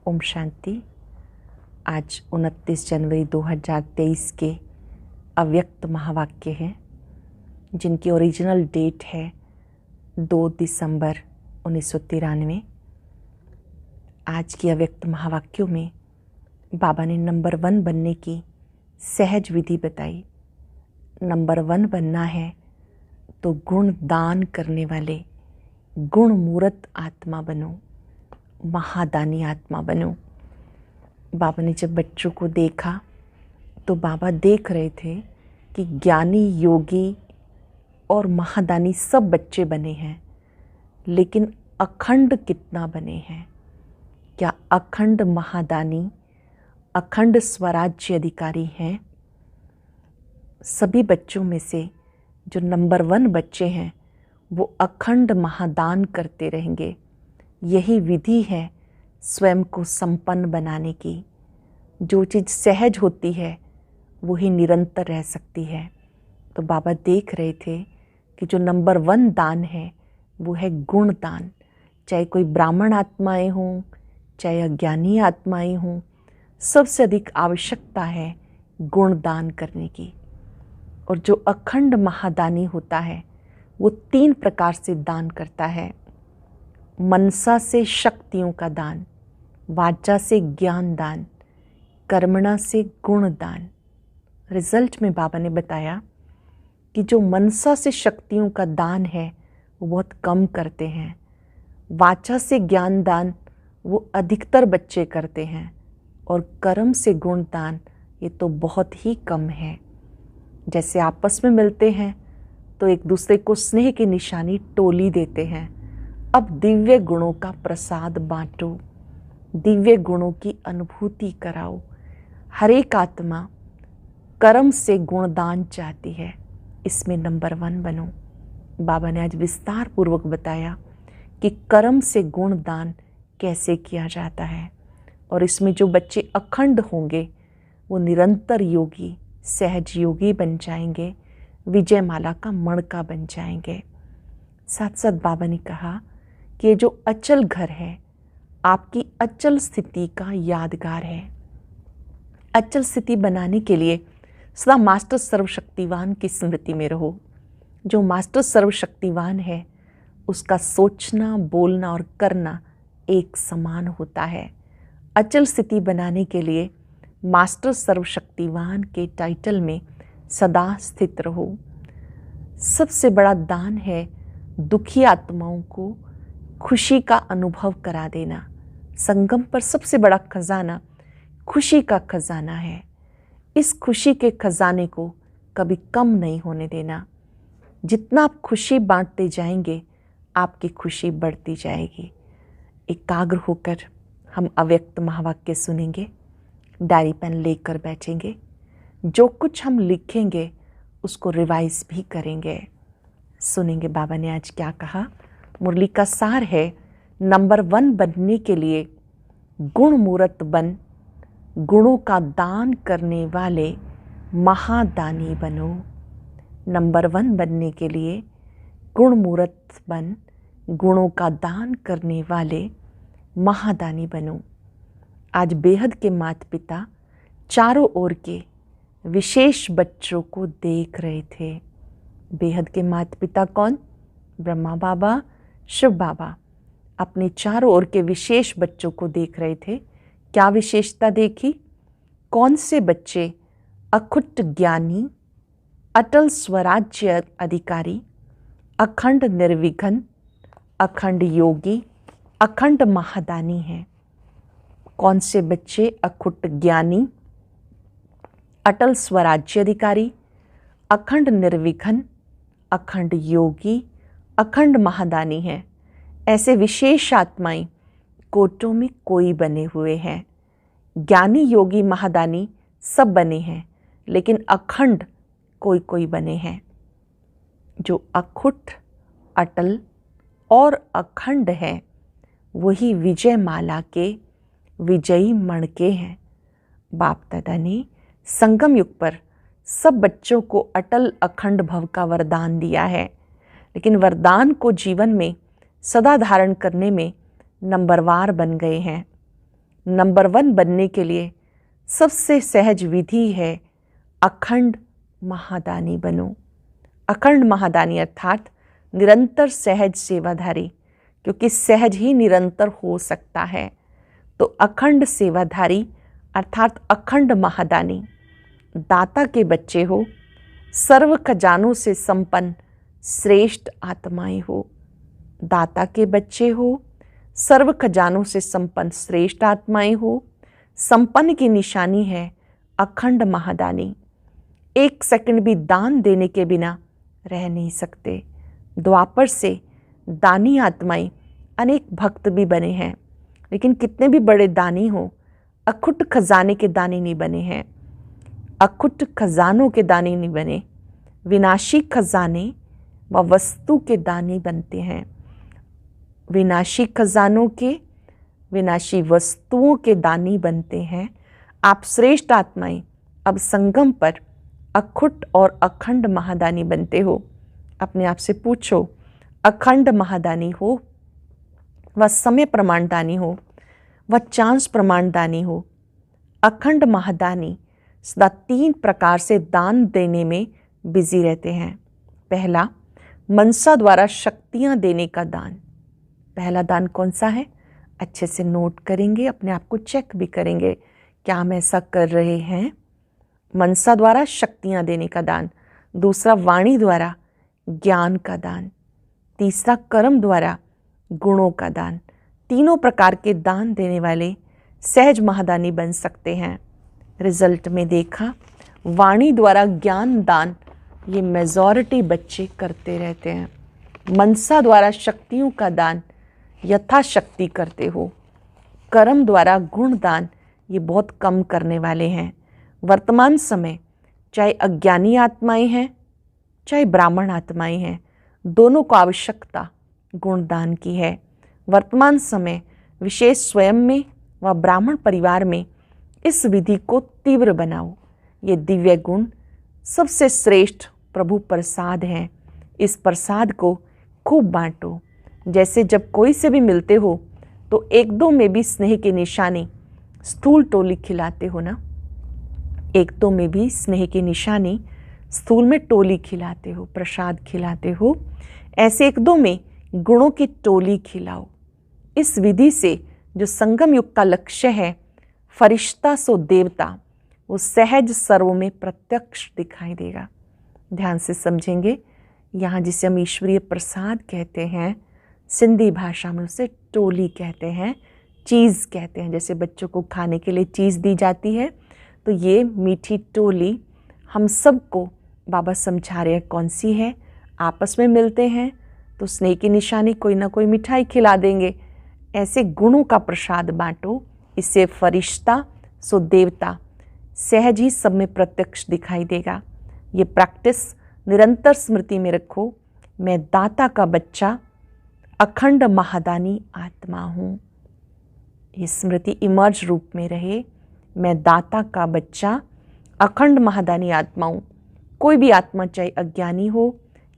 ओम शांति। आज 29 जनवरी 2023 के अव्यक्त महावाक्य हैं जिनकी ओरिजिनल डेट है 2 दिसंबर 1993। आज की अव्यक्त महावाक्यों में बाबा ने नंबर 1 बनने की सहज विधि बताई। नंबर 1 बनना है तो गुण दान करने वाले गुण मूर्त आत्मा बनो, महादानी आत्मा बनो। बाबा ने जब बच्चों को देखा तो बाबा देख रहे थे कि ज्ञानी, योगी और महादानी सब बच्चे बने हैं, लेकिन अखंड कितना बने हैं? क्या अखंड महादानी, अखंड स्वराज्य अधिकारी हैं? सभी बच्चों में से जो नंबर 1 बच्चे हैं वो अखंड महादान करते रहेंगे। यही विधि है स्वयं को संपन्न बनाने की। जो चीज़ सहज होती है वही निरंतर रह सकती है। तो बाबा देख रहे थे कि जो नंबर 1 दान है वो है गुण दान। चाहे कोई ब्राह्मण आत्माएं हों, चाहे अज्ञानी आत्माएं हों, सबसे अधिक आवश्यकता है गुण दान करने की। और जो अखंड महादानी होता है वो 3 प्रकार से दान करता है। मनसा से शक्तियों का दान, वाचा से ज्ञान दान, कर्मणा से गुण दान। रिजल्ट में बाबा ने बताया कि जो मनसा से शक्तियों का दान है वो बहुत कम करते हैं। वाचा से ज्ञान दान वो अधिकतर बच्चे करते हैं, और कर्म से गुण दान ये तो बहुत ही कम है। जैसे आपस में मिलते हैं तो एक दूसरे को स्नेह की निशानी टोली देते हैं। अब दिव्य गुणों का प्रसाद बांटो, दिव्य गुणों की अनुभूति कराओ। हर एक आत्मा कर्म से गुणदान चाहती है, इसमें नंबर 1 बनो। बाबा ने आज विस्तार पूर्वक बताया कि कर्म से गुणदान कैसे किया जाता है, और इसमें जो बच्चे अखंड होंगे वो निरंतर योगी, सहज योगी बन जाएंगे, विजय माला का मणका बन जाएंगे। साथ साथ बाबा ने कहा कि ये जो अचल घर है आपकी अचल स्थिति का यादगार है। अचल स्थिति बनाने के लिए सदा मास्टर सर्वशक्तिवान की स्मृति में रहो। जो मास्टर सर्वशक्तिवान है उसका सोचना, बोलना और करना एक समान होता है। अचल स्थिति बनाने के लिए मास्टर सर्वशक्तिवान के टाइटल में सदा स्थित रहो। सबसे बड़ा दान है दुखी आत्माओं को खुशी का अनुभव करा देना। संगम पर सबसे बड़ा खजाना खुशी का खजाना है। इस खुशी के खजाने को कभी कम नहीं होने देना। जितना आप खुशी बांटते जाएंगे आपकी खुशी बढ़ती जाएगी। एकाग्र होकर हम अव्यक्त महावाक्य सुनेंगे, डायरी पेन लेकर बैठेंगे। जो कुछ हम लिखेंगे उसको रिवाइज भी करेंगे। सुनेंगे बाबा ने आज क्या कहा। मुरली का सार है, नंबर 1 बनने के लिए गुण मूर्त बन, गुणों का दान करने वाले महादानी बनो। नंबर 1 बनने के लिए गुण मूर्त बन, गुणों का दान करने वाले महादानी बनो। आज बेहद के माता पिता चारों ओर के विशेष बच्चों को देख रहे थे। बेहद के माता पिता कौन? ब्रह्मा बाबा, शिव बाबा अपने चारों ओर के विशेष बच्चों को देख रहे थे। क्या विशेषता देखी? कौन से बच्चे अखुट ज्ञानी, अटल स्वराज्य अधिकारी, अखंड निर्विघ्न, अखंड योगी, अखंड महादानी हैं? कौन से बच्चे अखुट ज्ञानी, अटल स्वराज्य अधिकारी, अखंड निर्विघ्न, अखंड योगी, अखंड महादानी हैं? ऐसे विशेष आत्माएं कोटों में कोई बने हुए हैं। ज्ञानी, योगी, महादानी सब बने हैं, लेकिन अखंड कोई कोई बने हैं। जो अखुट, अटल और अखंड हैं वही विजय माला के विजयी मणके हैं। बाप दादा ने संगम युग पर सब बच्चों को अटल अखंड भव का वरदान दिया है, लेकिन वरदान को जीवन में सदा धारण करने में नंबरवार बन गए हैं। नंबर 1 बनने के लिए सबसे सहज विधि है अखंड महादानी बनो। अखंड महादानी अर्थात निरंतर सहज सेवाधारी, क्योंकि सहज ही निरंतर हो सकता है। तो अखंड सेवाधारी अर्थात अखंड महादानी, दाता के बच्चे हो, सर्व खजानों से संपन्न श्रेष्ठ आत्माएं हो। दाता के बच्चे हो, सर्व खजानों से संपन्न श्रेष्ठ आत्माएं हो। संपन्न की निशानी है अखंड महादानी। 1 सेकंड भी दान देने के बिना रह नहीं सकते। द्वापर से दानी आत्माएं अनेक भक्त भी बने हैं, लेकिन कितने भी बड़े दानी हो, अखुट खजाने के दानी नहीं बने हैं। अखुट खजानों के दानी नहीं बने, विनाशी खजाने व वस्तु के दानी बनते हैं। विनाशी खजानों के, विनाशी वस्तुओं के दानी बनते हैं। आप श्रेष्ठ आत्माएं अब संगम पर अखुट और अखंड महादानी बनते हो। अपने आप से पूछो, अखंड महादानी हो, वह समय प्रमाणदानी हो, वह चांस प्रमाणदानी हो। अखंड महादानी सदा 3 प्रकार से दान देने में बिजी रहते हैं। पहला, मनसा द्वारा शक्तियां देने का दान। पहला दान कौन सा है? अच्छे से नोट करेंगे, अपने आप को चेक भी करेंगे, क्या हम ऐसा कर रहे हैं? मनसा द्वारा शक्तियां देने का दान। दूसरा, वाणी द्वारा ज्ञान का दान। तीसरा, कर्म द्वारा गुणों का दान। 3 प्रकार के दान देने वाले सहज महादानी बन सकते हैं। रिजल्ट में देखा, वाणी द्वारा ज्ञान दान ये मेजॉरिटी बच्चे करते रहते हैं। मनसा द्वारा शक्तियों का दान यथाशक्ति करते हो। कर्म द्वारा गुण दान ये बहुत कम करने वाले हैं। वर्तमान समय चाहे अज्ञानी आत्माएं हैं चाहे ब्राह्मण आत्माएं हैं, दोनों को आवश्यकता गुणदान की है। वर्तमान समय विशेष स्वयं में व ब्राह्मण परिवार में इस विधि को तीव्र बनाओ। ये दिव्य गुण सबसे श्रेष्ठ प्रभु प्रसाद हैं। इस प्रसाद को खूब बांटो। जैसे जब कोई से भी मिलते हो तो 1-2 में भी स्नेह की निशानी स्थूल टोली खिलाते हो ना। 1-2 में भी स्नेह की निशानी स्थूल में टोली खिलाते हो, प्रसाद खिलाते हो। ऐसे 1-2 में गुणों की टोली खिलाओ। इस विधि से जो संगम युग का लक्ष्य है, फरिश्ता सो देवता, वो सहज सर्व में प्रत्यक्ष दिखाई देगा। ध्यान से समझेंगे। यहाँ जिसे हम ईश्वरीय प्रसाद कहते हैं, सिंधी भाषा में उसे टोली कहते हैं, चीज़ कहते हैं। जैसे बच्चों को खाने के लिए चीज़ दी जाती है, तो ये मीठी टोली हम सबको बाबा समझा रहे हैं कौन सी है। आपस में मिलते हैं तो स्नेह की निशानी कोई ना कोई मिठाई खिला देंगे। ऐसे गुणों का प्रसाद बांटो। इससे फरिश्ता सो देवता सहज ही सब में प्रत्यक्ष दिखाई देगा। ये प्रैक्टिस निरंतर स्मृति में रखो। मैं दाता का बच्चा अखंड महादानी आत्मा हूँ। ये स्मृति इमर्ज रूप में रहे। मैं दाता का बच्चा अखंड महादानी आत्मा हूँ। कोई भी आत्मा चाहे अज्ञानी हो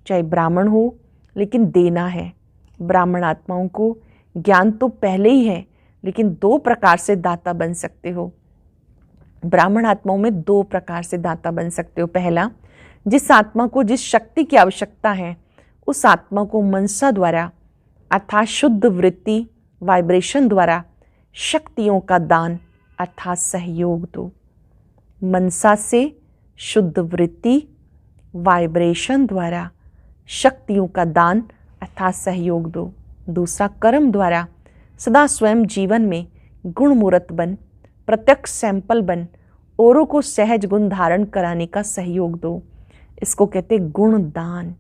चाहे ब्राह्मण हो, लेकिन देना है। ब्राह्मण आत्माओं को ज्ञान तो पहले ही है, लेकिन 2 प्रकार से दाता बन सकते हो। ब्राह्मण आत्माओं में 2 प्रकार से दाता बन सकते हो। पहला, जिस आत्मा को जिस शक्ति की आवश्यकता है, उस आत्मा को मनसा द्वारा अर्थात शुद्ध वृत्ति वाइब्रेशन द्वारा शक्तियों का दान अर्थात सहयोग दो। मनसा से शुद्ध वृत्ति वाइब्रेशन द्वारा शक्तियों का दान अर्थात सहयोग दो। दूसरा, कर्म द्वारा सदा स्वयं जीवन में गुण मूर्त बन, प्रत्यक्ष सैंपल बन, औरों को सहज गुण धारण कराने का सहयोग दो। इसको कहते गुण दान।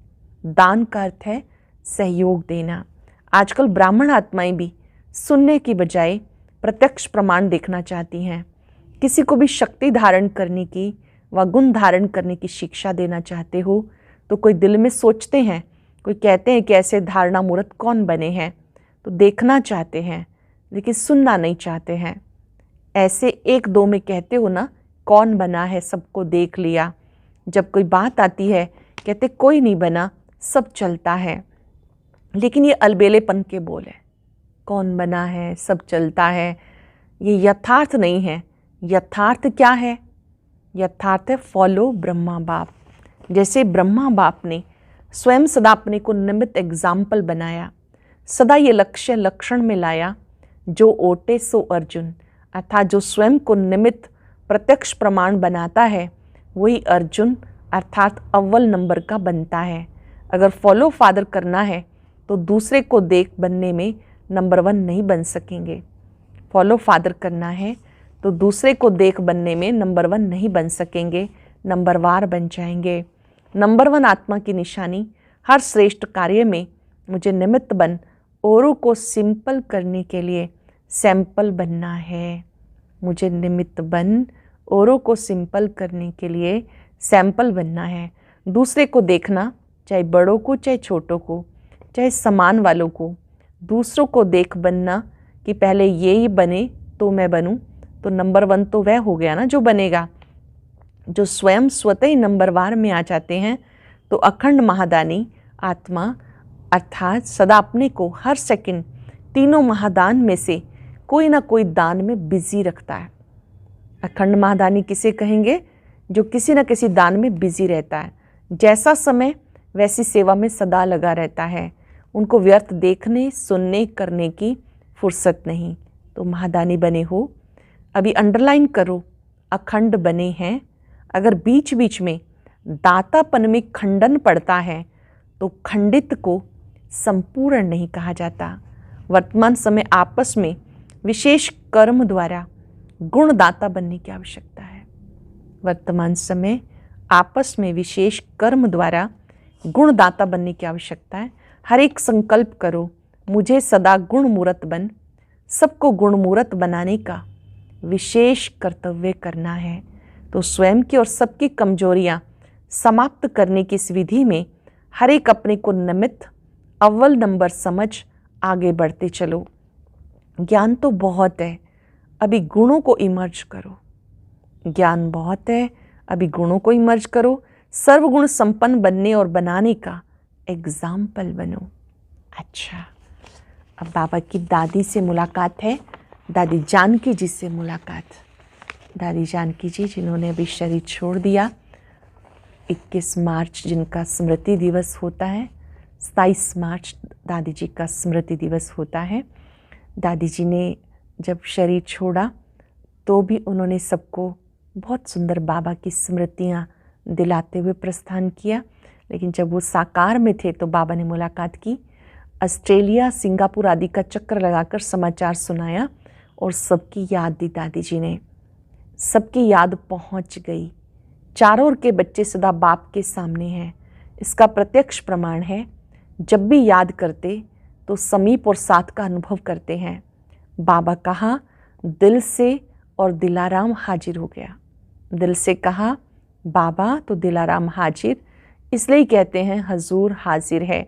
दान का अर्थ है सहयोग देना। आजकल ब्राह्मण आत्माएं भी सुनने की बजाय प्रत्यक्ष प्रमाण देखना चाहती हैं। किसी को भी शक्ति धारण करने की व गुण धारण करने की शिक्षा देना चाहते हो तो कोई दिल में सोचते हैं, कोई कहते हैं कि ऐसे धारणा मूर्त कौन बने हैं, तो देखना चाहते हैं लेकिन सुनना नहीं चाहते हैं। ऐसे 1-2 में कहते हो ना, कौन बना है, सबको देख लिया। जब कोई बात आती है कहते कोई नहीं बना, सब चलता है। लेकिन ये अलबेलेपन के बोल है। कौन बना है, सब चलता है, ये यथार्थ नहीं है। यथार्थ क्या है? यथार्थ है फॉलो ब्रह्मा बाप। जैसे ब्रह्मा बाप ने स्वयं सदा अपने को निमित्त एग्जाम्पल बनाया, सदा ये लक्ष्य लक्षण में लाया, जो ओटे सो अर्जुन, अर्थात जो स्वयं को निमित्त प्रत्यक्ष प्रमाण बनाता है वही अर्जुन अर्थात अव्वल नंबर का बनता है। अगर फॉलो फादर करना है तो दूसरे को देख बनने में नंबर 1 नहीं बन सकेंगे। फॉलो फादर करना है तो दूसरे को देख बनने में नंबर 1 नहीं बन सकेंगे, नंबरवार बन जाएंगे। नंबर 1 आत्मा की निशानी हर श्रेष्ठ कार्य में मुझे निमित्त बन औरों को सिंपल करने के लिए सैंपल बनना है। मुझे निमित्त बन औरों को सिंपल करने के लिए सैंपल बनना है। दूसरे को देखना, चाहे बड़ों को चाहे छोटों को, चाहे समान वालों को, दूसरों को देख बनना कि पहले ये ही बने तो मैं बनूं, तो नंबर 1 तो वह हो गया ना जो बनेगा। जो स्वयं स्वतः ही नंबरवार में आ जाते हैं तो अखंड महादानी आत्मा अर्थात सदा अपने को हर सेकंड तीनों महादान में से कोई ना कोई दान में बिजी रखता है। अखंड महादानी किसे कहेंगे? जो किसी न किसी दान में बिजी रहता है, जैसा समय वैसी सेवा में सदा लगा रहता है। उनको व्यर्थ देखने सुनने करने की फुर्सत नहीं। तो महादानी बने हो। अभी अंडरलाइन करो, अखंड बने हैं। अगर बीच बीच में दातापन में खंडन पड़ता है तो खंडित को संपूर्ण नहीं कहा जाता। वर्तमान समय आपस में विशेष कर्म द्वारा गुणदाता बनने की आवश्यकता है। वर्तमान समय आपस में विशेष कर्म द्वारा गुणदाता बनने की आवश्यकता है। हर एक संकल्प करो, मुझे सदा गुणमूर्त बन, सबको गुणमूर्त बनाने का विशेष कर्तव्य करना है। तो स्वयं की और सबकी कमजोरियां समाप्त करने की इस विधि में हर एक अपने को निमित्त अव्वल नंबर समझ आगे बढ़ते चलो। ज्ञान तो बहुत है, अभी गुणों को इमर्ज करो। ज्ञान बहुत है, अभी गुणों को इमर्ज करो। सर्वगुण संपन्न बनने और बनाने का एग्जाम्पल बनो। अच्छा, अब बाबा की दादी से मुलाकात है, दादी जानकी जी से मुलाकात। दादी जानकी जी जिन्होंने अभी शरीर छोड़ दिया, 21 मार्च जिनका स्मृति दिवस होता है, 27 मार्च दादी जी का स्मृति दिवस होता है। दादी जी ने जब शरीर छोड़ा तो भी उन्होंने सबको बहुत सुंदर बाबा की स्मृतियाँ दिलाते हुए प्रस्थान किया। लेकिन जब वो साकार में थे तो बाबा ने मुलाकात की, ऑस्ट्रेलिया सिंगापुर आदि का चक्कर लगाकर समाचार सुनाया और सबकी याद दी दादी जी ने। सबकी याद पहुंच गई। चारों ओर के बच्चे सदा बाप के सामने हैं, इसका प्रत्यक्ष प्रमाण है। जब भी याद करते तो समीप और साथ का अनुभव करते हैं। बाबा कहा दिल से और दिलाराम हाजिर हो गया। दिल से कहा बाबा तो दिलाराम हाजिर, इसलिए कहते हैं हजूर हाजिर है,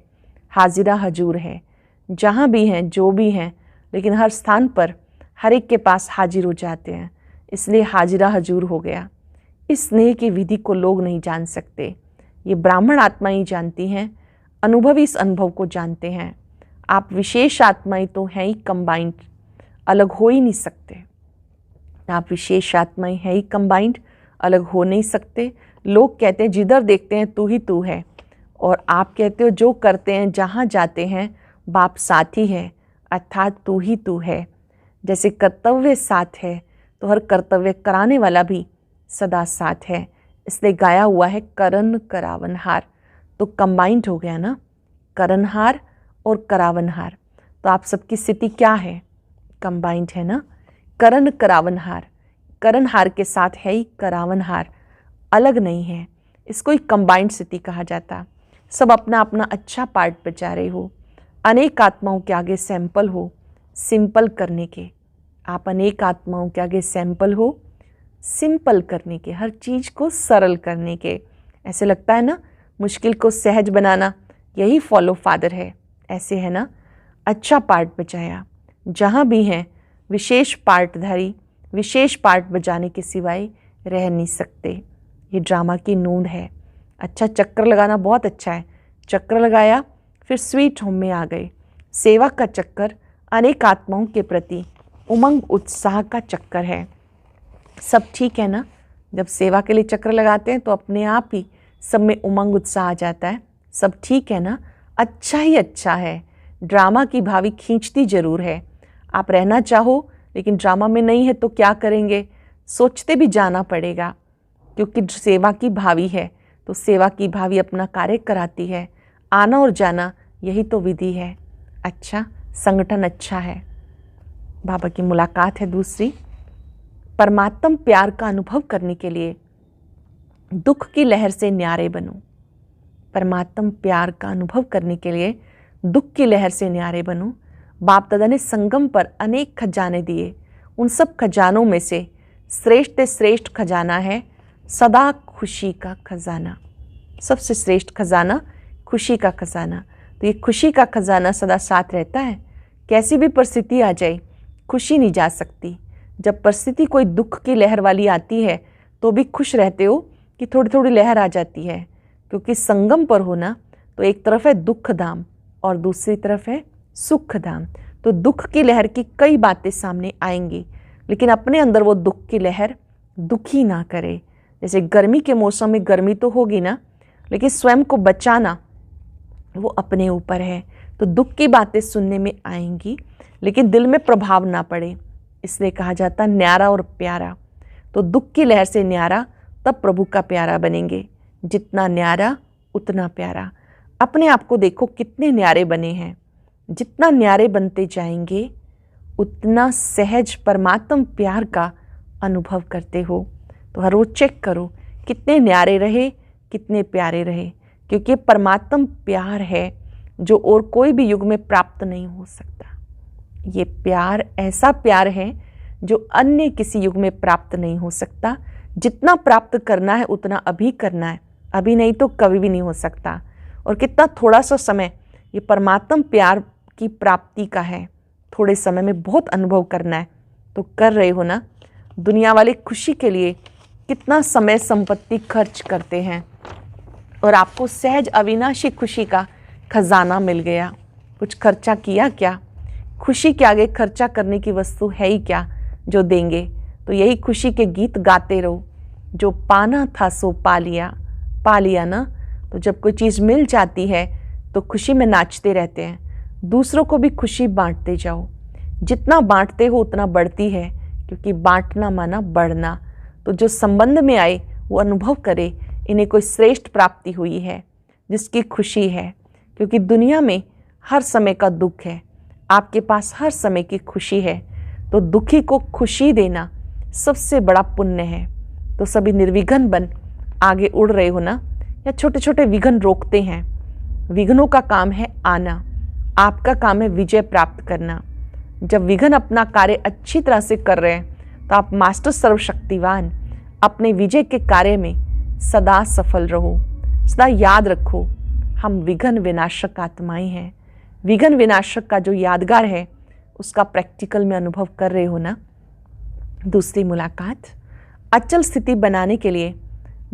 हाजिरा हजूर है। जहाँ भी हैं जो भी हैं, लेकिन हर स्थान पर हर एक के पास हाजिर हो जाते हैं, इसलिए हाजिरा हजूर हो गया। इस स्नेह की विधि को लोग नहीं जान सकते, ये ब्राह्मण आत्मा ही जानती हैं, अनुभवी इस अनुभव को जानते हैं। आप विशेष आत्माएं तो हैं ही कंबाइंड, अलग हो ही नहीं सकते। आप विशेष आत्माएं हैं ही कंबाइंड, अलग हो नहीं सकते। लोग कहते हैं जिधर देखते हैं तू ही तू है, और आप कहते हो जो करते हैं जहाँ जाते हैं बाप साथी है, अर्थात तू ही तू है। जैसे कर्तव्य साथ है तो हर कर्तव्य कराने वाला भी सदा साथ है, इसलिए गाया हुआ है करन करावनहार। तो कंबाइंड हो गया ना, करनहार और करावनहार। तो आप सबकी स्थिति क्या है? कंबाइंड है ना, करन करावनहार। करनहार के साथ है ही करावनहार, अलग नहीं है। इसको ही कंबाइंड स्थिति कहा जाता। सब अपना अपना अच्छा पार्ट बचा रहे हो, अनेक आत्माओं के आगे सैंपल हो सिंपल करने के। आप अनेक आत्माओं के आगे सैंपल हो सिंपल करने के, हर चीज़ को सरल करने के। ऐसे लगता है ना मुश्किल को सहज बनाना, यही फॉलो फादर है। ऐसे है ना, अच्छा पार्ट बचाया। जहाँ भी हैं विशेष पार्टधारी विशेष पार्ट बजाने के सिवाय रह नहीं सकते। ये ड्रामा की नूंद है। अच्छा, चक्कर लगाना बहुत अच्छा है। चक्कर लगाया, फिर स्वीट होम में आ गए। सेवा का चक्कर अनेक आत्माओं के प्रति उमंग उत्साह का चक्कर है। सब ठीक है ना? जब सेवा के लिए चक्र लगाते हैं तो अपने आप ही सब में उमंग उत्साह आ जाता है। सब ठीक है ना? अच्छा ही अच्छा है। ड्रामा की भावी खींचती जरूर है। आप रहना चाहो लेकिन ड्रामा में नहीं है तो क्या करेंगे? सोचते भी जाना पड़ेगा, क्योंकि सेवा की भावी है तो सेवा की भावी अपना कार्य कराती है। आना और जाना यही तो विधि है। अच्छा, संगठन अच्छा है। बाबा की मुलाकात है दूसरी। परमात्म प्यार का अनुभव करने के लिए दुख की लहर से न्यारे बनो। परमात्म प्यार का अनुभव करने के लिए दुख की लहर से न्यारे बनो। बाप दादा ने संगम पर अनेक खजाने दिए। उन सब खजानों में से श्रेष्ठ से श्रेष्ठ खजाना है सदा खुशी का खजाना। सबसे श्रेष्ठ खजाना खुशी का खजाना। तो ये खुशी का खजाना सदा साथ रहता है। कैसी भी परिस्थिति आ जाए, खुशी नहीं जा सकती। जब परिस्थिति कोई दुख की लहर वाली आती है तो भी खुश रहते हो कि थोड़ी थोड़ी लहर आ जाती है, क्योंकि संगम पर होना तो एक तरफ है दुख धाम और दूसरी तरफ है सुख धाम। तो दुख की लहर की कई बातें सामने आएंगी, लेकिन अपने अंदर वो दुख की लहर दुखी ना करे। जैसे गर्मी के मौसम में गर्मी तो होगी ना, लेकिन स्वयं को बचाना वो अपने ऊपर है। तो दुख की बातें सुनने में आएंगी लेकिन दिल में प्रभाव ना पड़े, इसलिए कहा जाता न्यारा और प्यारा। तो दुख की लहर से न्यारा, तब प्रभु का प्यारा बनेंगे। जितना न्यारा उतना प्यारा। अपने आप को देखो कितने न्यारे बने हैं। जितना न्यारे बनते जाएंगे उतना सहज परमात्म प्यार का अनुभव करते हो। तो हर रोज चेक करो कितने न्यारे रहे, कितने प्यारे रहे, क्योंकि परमात्म प्यार है जो और कोई भी युग में प्राप्त नहीं हो सकता। ये प्यार ऐसा प्यार है जो अन्य किसी युग में प्राप्त नहीं हो सकता। जितना प्राप्त करना है उतना अभी करना है, अभी नहीं तो कभी भी नहीं हो सकता। और कितना थोड़ा सा समय ये परमात्म प्यार की प्राप्ति का है। थोड़े समय में बहुत अनुभव करना है तो कर रहे हो ना। दुनिया वाले खुशी के लिए कितना समय संपत्ति खर्च करते हैं और आपको सहज अविनाशी खुशी का खजाना मिल गया। कुछ खर्चा किया क्या? खुशी के आगे खर्चा करने की वस्तु है ही क्या जो देंगे? तो यही खुशी के गीत गाते रहो। जो पाना था सो पा लिया ना। तो जब कोई चीज़ मिल जाती है तो खुशी में नाचते रहते हैं। दूसरों को भी खुशी बांटते जाओ। जितना बांटते हो उतना बढ़ती है, क्योंकि बांटना माना बढ़ना। तो जो संबंध में आए वो अनुभव करे इन्हें कोई श्रेष्ठ प्राप्ति हुई है, जिसकी खुशी है। क्योंकि दुनिया में हर समय का दुख है, आपके पास हर समय की खुशी है। तो दुखी को खुशी देना सबसे बड़ा पुण्य है। तो सभी निर्विघ्न बन आगे उड़ रहे हो ना, या छोटे छोटे विघ्न रोकते हैं? विघ्नों का काम है आना, आपका काम है विजय प्राप्त करना। जब विघ्न अपना कार्य अच्छी तरह से कर रहे हैं तो आप मास्टर सर्वशक्तिवान अपने विजय के कार्य में सदा सफल रहो। सदा याद रखो हम विघ्न विनाशक आत्माएं हैं। विघ्न विनाशक का जो यादगार है उसका प्रैक्टिकल में अनुभव कर रहे हो ना। दूसरी मुलाकात। अचल स्थिति बनाने के लिए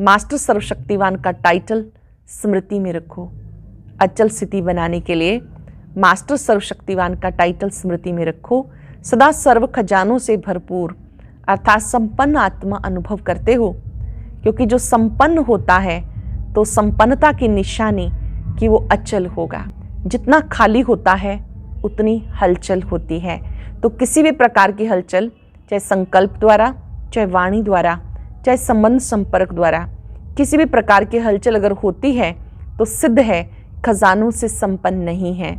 मास्टर सर्वशक्तिवान का टाइटल स्मृति में रखो। अचल स्थिति बनाने के लिए मास्टर सर्वशक्तिवान का टाइटल स्मृति में रखो। सदा सर्व खजानों से भरपूर अर्थात संपन्न आत्मा अनुभव करते हो, क्योंकि जो संपन्न होता है तो संपन्नता की निशानी कि वो अचल होगा। जितना खाली होता है उतनी हलचल होती है। तो किसी भी प्रकार की हलचल, चाहे संकल्प द्वारा, चाहे वाणी द्वारा, चाहे संबंध संपर्क द्वारा, किसी भी प्रकार की हलचल अगर होती है तो सिद्ध है खजानों से संपन्न नहीं है।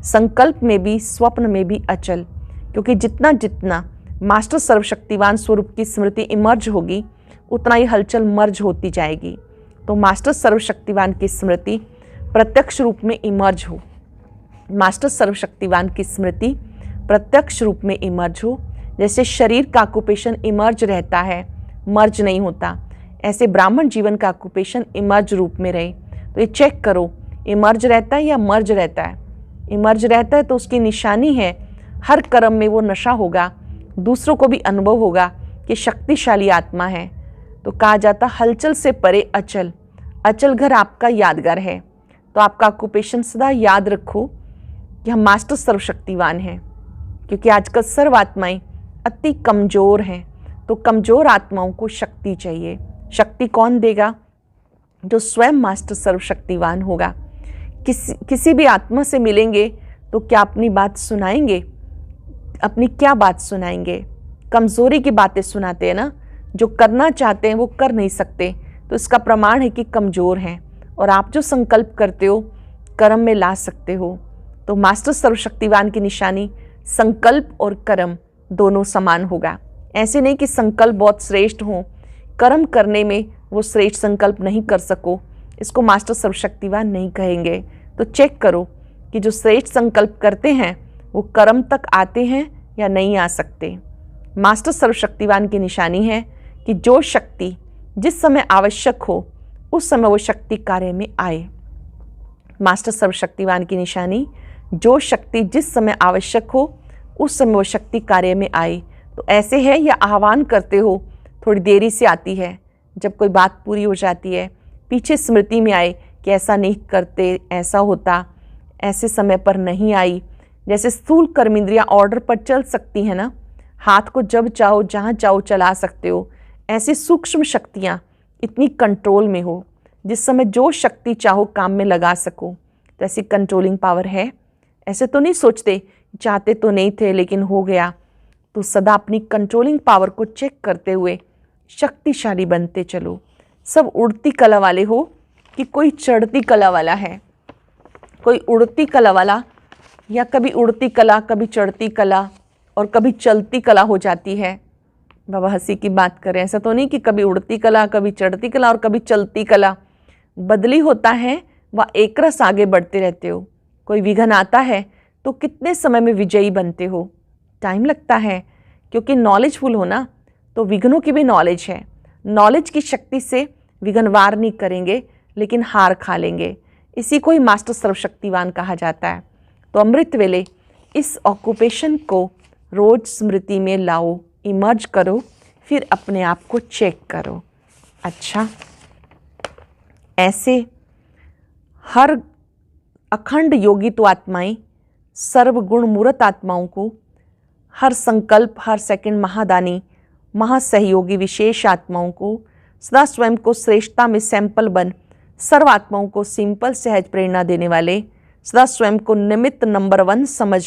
संकल्प में भी स्वप्न में भी अचल, क्योंकि जितना जितना मास्टर सर्वशक्तिवान स्वरूप की स्मृति इमर्ज होगी उतना ही हलचल मर्ज होती जाएगी। तो मास्टर सर्वशक्तिवान की स्मृति प्रत्यक्ष रूप में इमर्ज हो। मास्टर सर्वशक्तिवान की स्मृति प्रत्यक्ष रूप में इमर्ज हो। जैसे शरीर का ऑक्यूपेशन इमर्ज रहता है, मर्ज नहीं होता, ऐसे ब्राह्मण जीवन का ऑक्यूपेशन इमर्ज रूप में रहे। तो ये चेक करो इमर्ज रहता है या मर्ज रहता है। इमर्ज रहता है तो उसकी निशानी है हर कर्म में वो नशा होगा, दूसरों को भी अनुभव होगा कि शक्तिशाली आत्मा है। तो कहा जाता हलचल से परे अचल। अचल घर आपका यादगार है। तो आपका ऑक्यूपेशन सदा याद रखो कि हम मास्टर सर्वशक्तिवान हैं, क्योंकि आजकल सर्व आत्माएं अति कमज़ोर हैं। तो कमज़ोर आत्माओं को शक्ति चाहिए। शक्ति कौन देगा? जो स्वयं मास्टर सर्वशक्तिवान होगा। किसी भी आत्मा से मिलेंगे तो क्या अपनी बात सुनाएंगे? अपनी क्या बात सुनाएंगे? कमज़ोरी की बातें सुनाते हैं ना। जो करना चाहते हैं वो कर नहीं सकते, तो इसका प्रमाण है कि कमज़ोर हैं। और आप जो संकल्प करते हो कर्म में ला सकते हो। तो मास्टर सर्वशक्तिवान की निशानी संकल्प और कर्म दोनों समान होगा। ऐसे नहीं कि संकल्प बहुत श्रेष्ठ हो, कर्म करने में वो श्रेष्ठ संकल्प नहीं कर सको, इसको मास्टर सर्वशक्तिवान नहीं कहेंगे। तो चेक करो कि जो श्रेष्ठ संकल्प करते हैं वो कर्म तक आते हैं या नहीं आ सकते। मास्टर सर्वशक्तिवान की निशानी है कि जो शक्ति जिस समय आवश्यक हो उस समय वो शक्ति कार्य में आए। मास्टर सर्वशक्तिवान की निशानी, जो शक्ति जिस समय आवश्यक हो उस समय वो शक्ति कार्य में आए। तो ऐसे है या आह्वान करते हो, थोड़ी देरी से आती है, जब कोई बात पूरी हो जाती है पीछे स्मृति में आए कि ऐसा नहीं करते, ऐसा होता, ऐसे समय पर नहीं आई। जैसे स्थूल कर्मेंद्रियां ऑर्डर पर चल सकती है ना, हाथ को जब चाहो जहाँ चाहो चला सकते हो, ऐसी सूक्ष्म शक्तियाँ इतनी कंट्रोल में हो जिस समय जो शक्ति चाहो काम में लगा सको। तो ऐसी कंट्रोलिंग पावर है। ऐसे तो नहीं सोचते, चाहते तो नहीं थे लेकिन हो गया। तो सदा अपनी कंट्रोलिंग पावर को चेक करते हुए शक्तिशाली बनते चलो। सब उड़ती कला वाले हो कि कोई चढ़ती कला वाला है? कोई उड़ती कला वाला, या कभी उड़ती कला कभी चढ़ती कला और कभी चलती कला हो जाती है। बाबा हंसी की बात करें, ऐसा तो नहीं कि कभी उड़ती कला कभी चढ़ती कला और कभी चलती कला। बदली होता है व एक रस आगे बढ़ते रहते हो। कोई विघ्न आता है तो कितने समय में विजयी बनते हो? टाइम लगता है, क्योंकि नॉलेजफुल हो ना, तो विघ्नों की भी नॉलेज है। नॉलेज की शक्ति से विघ्न वार नहीं करेंगे लेकिन हार खा लेंगे। इसी को ही मास्टर सर्वशक्तिवान कहा जाता है। तो अमृत वेले इस ऑक्यूपेशन को रोज स्मृति में लाओ, इमर्ज करो, फिर अपने आप को चेक करो। अच्छा, ऐसे हर अखंड योगी तो आत्माएं, सर्वगुण मूर्त आत्माओं को, हर संकल्प हर सेकंड महादानी महासहयोगी विशेष आत्माओं को सदा स्वयं को श्रेष्ठता में सैंपल बन सर्व आत्माओं को सिंपल सहज प्रेरणा देने वाले, सदा स्वयं को निमित्त नंबर 1 समझ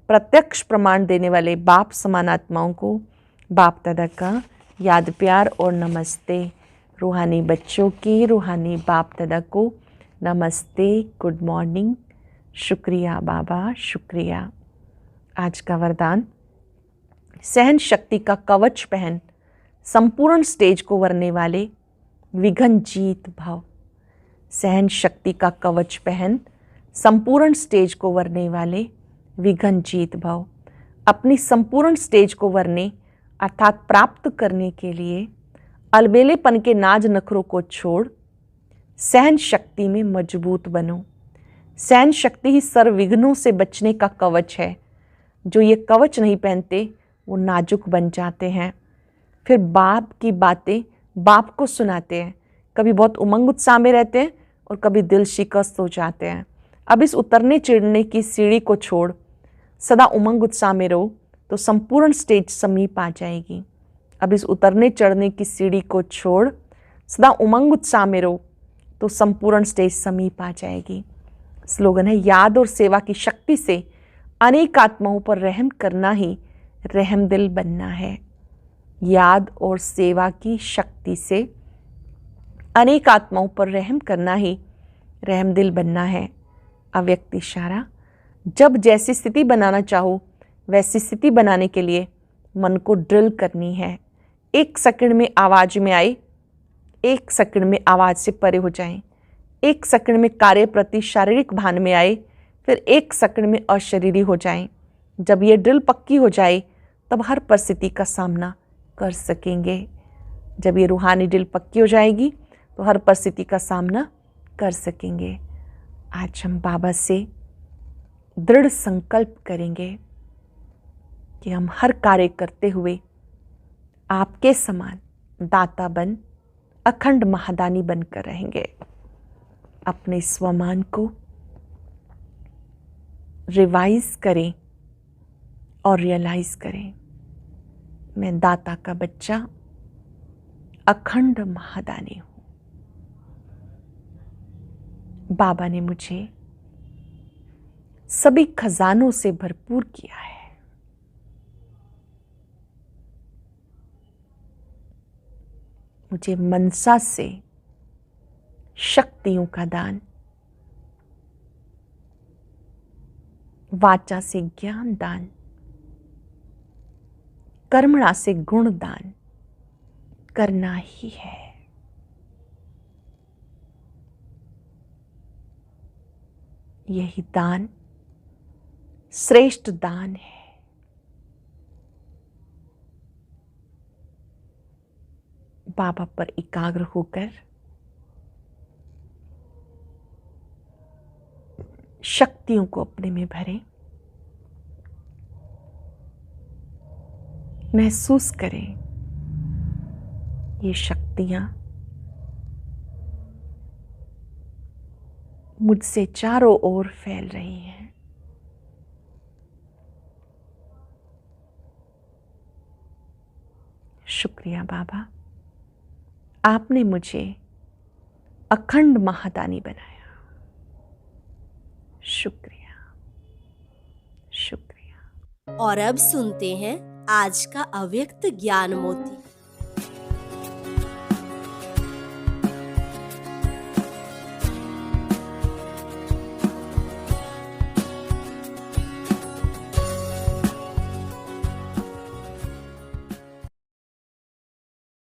प्रत्यक्ष प्रमाण देने वाले बाप समान आत्माओं को बाप दादा का याद प्यार और नमस्ते। रूहानी बच्चों की रूहानी बाप दादा को नमस्ते, गुड मॉर्निंग, शुक्रिया बाबा, शुक्रिया। आज का वरदान, सहन शक्ति का कवच पहन संपूर्ण स्टेज को वरने वाले विघ्न जीत भाव। सहन शक्ति का कवच पहन संपूर्ण स्टेज को वरने वाले विघ्न जीत भाव। अपनी संपूर्ण स्टेज को वरने अर्थात प्राप्त करने के लिए अलबेलेपन के नाज नखरों को छोड़ सहन शक्ति में मजबूत बनो। सहन शक्ति ही सर्व विघ्नों से बचने का कवच है। जो ये कवच नहीं पहनते वो नाजुक बन जाते हैं, फिर बाप की बातें बाप को सुनाते हैं। कभी बहुत उमंग उत्साह में रहते हैं और कभी दिल शिकस्त हो जाते हैं। अब इस उतरने चढ़ने की सीढ़ी को छोड़ सदा उमंग उत्साह में रहो तो संपूर्ण स्टेज समीप आ जाएगी। अब इस उतरने चढ़ने की सीढ़ी को छोड़ सदा उमंग उत्साह में रहो तो संपूर्ण स्टेज समीप आ जाएगी। स्लोगन है, याद और सेवा की शक्ति से अनेक आत्माओं पर रहम करना ही रहमदिल बनना है। याद और सेवा की शक्ति से अनेक आत्माओं पर रहम करना ही रहमदिल बनना है। अव्यक्त इशारा, जब जैसी स्थिति बनाना चाहो वैसी स्थिति बनाने के लिए मन को ड्रिल करनी है। 1 सेकंड में आवाज में आए, 1 सेकंड में आवाज से परे हो जाएं। 1 सेकंड में कार्य प्रति शारीरिक भान में आए, फिर 1 सेकंड में अशरीरी हो जाएं। जब ये ड्रिल पक्की हो जाए तब हर परिस्थिति का सामना कर सकेंगे। जब ये रूहानी ड्रिल पक्की हो जाएगी तो हर परिस्थिति का सामना कर सकेंगे। आज हम बाबा से दृढ़ संकल्प करेंगे कि हम हर कार्य करते हुए आपके समान दाता बन अखंड महादानी बनकर रहेंगे। अपने स्वमान को रिवाइज करें और रियलाइज करें। मैं दाता का बच्चा अखंड महादानी हूं। बाबा ने मुझे सभी खजानों से भरपूर किया है। मुझे मनसा से शक्तियों का दान, वाचा से ज्ञान दान, कर्मणा से गुण दान करना ही है। यही दान श्रेष्ठ दान है। बाबा पर एकाग्र होकर शक्तियों को अपने में भरें। महसूस करें ये शक्तियां मुझसे चारों ओर फैल रही हैं। शुक्रिया बाबा, आपने मुझे अखंड महादानी बनाया। शुक्रिया, शुक्रिया। और अब सुनते हैं आज का अव्यक्त ज्ञान मोती।